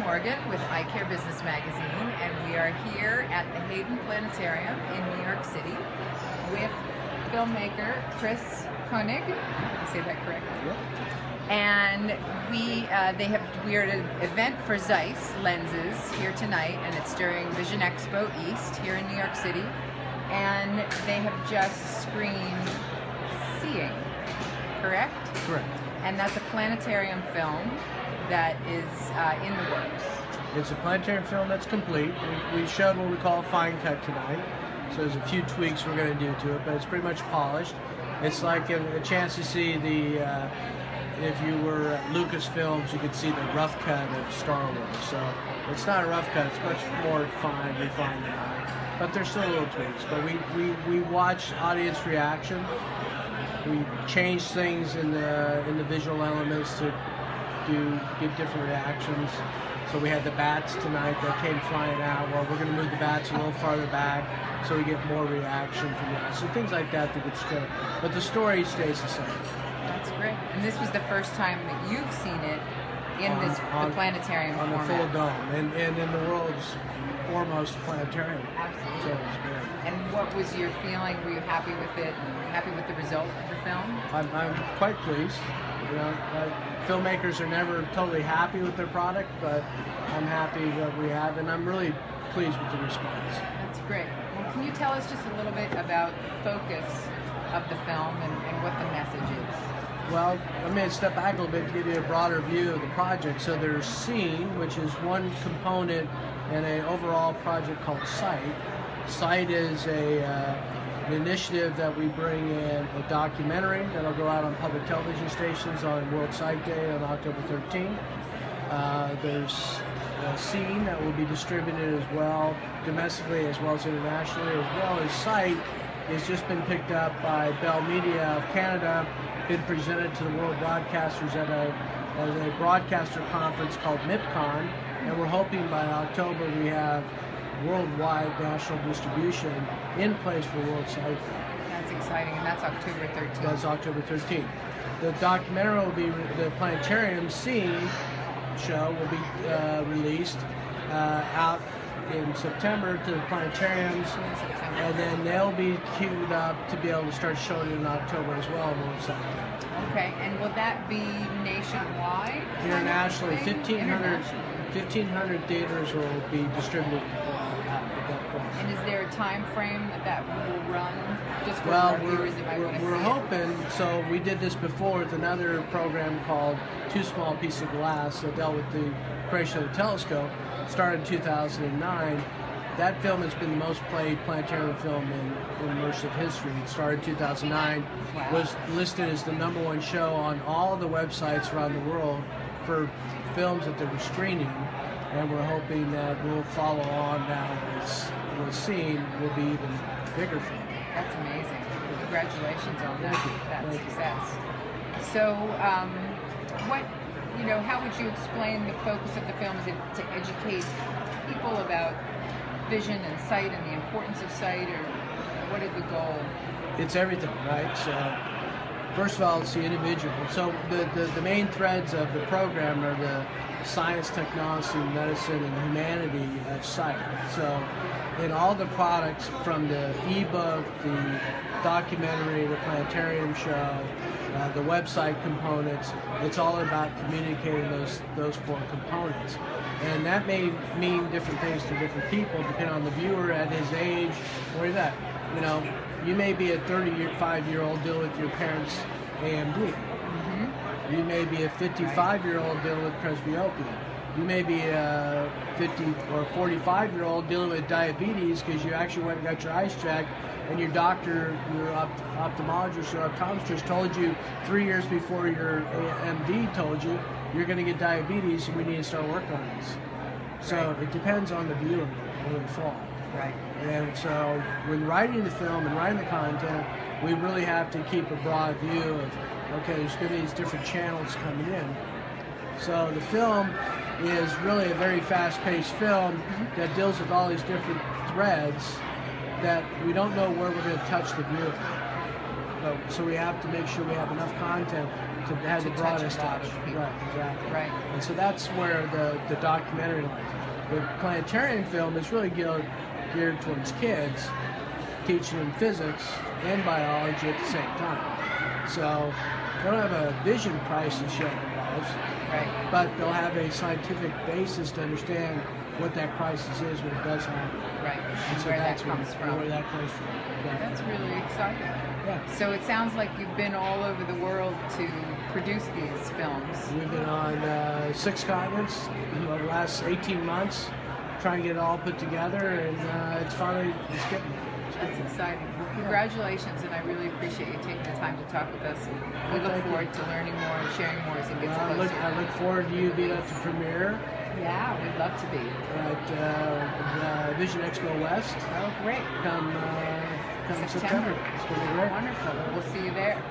Morgan with Eyecare Business magazine, and we are here at the Hayden Planetarium in New York City with filmmaker Kris Koenig. Did I say that correctly? Yep. And we are at an event for ZEISS lenses here tonight, and it's during Vision Expo East here in New York City. And they have just screened Seeing, correct? Correct. And that's a planetarium film that is in the works. It's a planetarium film that's complete. We showed what we call a fine cut tonight. So there's a few tweaks we're going to do to it, but it's pretty much polished. It's like a chance to see the, if you were at Lucasfilms, you could see the rough cut of Star Wars. So it's not a rough cut, it's much more refined than that. But there's still little tweaks. But we watch audience reaction. We change things in the visual elements to get different reactions. So we had the bats tonight that came flying out. Well, we're going to move the bats a little farther back so we get more reaction from that. So things like that get straight. But the story stays the same. That's great. And this was the first time that you've seen it in the planetarium on format. the full dome and in the world's foremost planetarium. Absolutely. So it was great. And what was your feeling? Were you happy with it? Happy with the result of the film? I'm quite pleased. You know, filmmakers are never totally happy with their product, but I'm happy that we have, and I'm really pleased with the response. That's great. Well, can you tell us just a little bit about the focus of the film and what the message is? Well, I'm going to step back a little bit to give you a broader view of the project. So there's Seeing, which is one component in an overall project called Sight. Sight is an initiative that we bring in a documentary that'll go out on public television stations on World Sight Day on October 13th. There's Seeing that will be distributed as well, domestically as well as internationally, as well as Sight has just been picked up by Bell Media of Canada, been presented to the world broadcasters at a broadcaster conference called MIPCON, and we're hoping by October we have worldwide national distribution in place for World Sight Day. That's exciting, and that's October 13th. That's October 13th. The documentary will be, the Planetarium Seeing show will be released out in September to the planetariums, and then they'll be queued up to be able to start showing it in October as well. Okay, and will that be nationwide? Internationally, 1,500 theaters will be distributed at that point. And is there a time frame that will run? Just for well, our viewers that might want to see we're hoping. So we did this before with another program called Too Small Piece of Glass that dealt with the creation of the telescope. Started in 2009. That film has been the most played planetarium film in immersive history. It started in 2009, wow. Was listed as the #1 show on all the websites around the world for films that they were screening, and we're hoping that we'll follow on now as we're seeing will be even bigger film. That's amazing. Congratulations on that Thank success. So, how would you explain the focus of the film? Is it to educate people about vision and sight and the importance of sight, or what is the goal? It's everything, right? So, first of all, it's the individual. So the main threads of the program are the science, technology, medicine, and humanity of sight. So in all the products, from the ebook, the documentary, the planetarium show, the website components, it's all about communicating those four components. And that may mean different things to different people, depending on the viewer at his age, where he's at. You know, you may be a 35-year-old dealing with your parents' AMD. Mm-hmm. You may be a 55-year-old dealing with presbyopia. You may be a 50 or 45-year-old dealing with diabetes because you actually went and got your eyes checked, and your doctor, your ophthalmologist or optometrist told you 3 years before your MD told you you're going to get diabetes and we need to start working on this. So right. It depends on the viewer where they fall. Right. And so when writing the film and writing the content, we really have to keep a broad view of, okay, there's going to be these different channels coming in. So the film is really a very fast-paced film that deals with all these different threads that we don't know where we're going to touch the viewer. So we have to make sure we have enough content to have the touch broadest a lot touch. of people. Right, exactly. Right. And so that's where the documentary lies. The planetarium film is really geared towards kids, teaching them physics and biology at the same time. So they don't have a vision crisis yet in their lives, Right. but they'll have a scientific basis to understand what that crisis is when it does happen. Right. And And so where that that's comes from. Where that comes from. Exactly. That's really exciting. Yeah. So it sounds like you've been all over the world to produce these films. We've been on 6 continents over the last 18 months, trying to get it all put together, and it's getting there. That's exciting. Well, congratulations, and I really appreciate you taking the time to talk with us. We look Thank you. forward to learning more and sharing more as it gets I closer. look forward to you being at the premiere Yeah, we'd love to be. at Vision Expo West Oh, great. come September. It's going to be great. Wonderful. We'll see you there.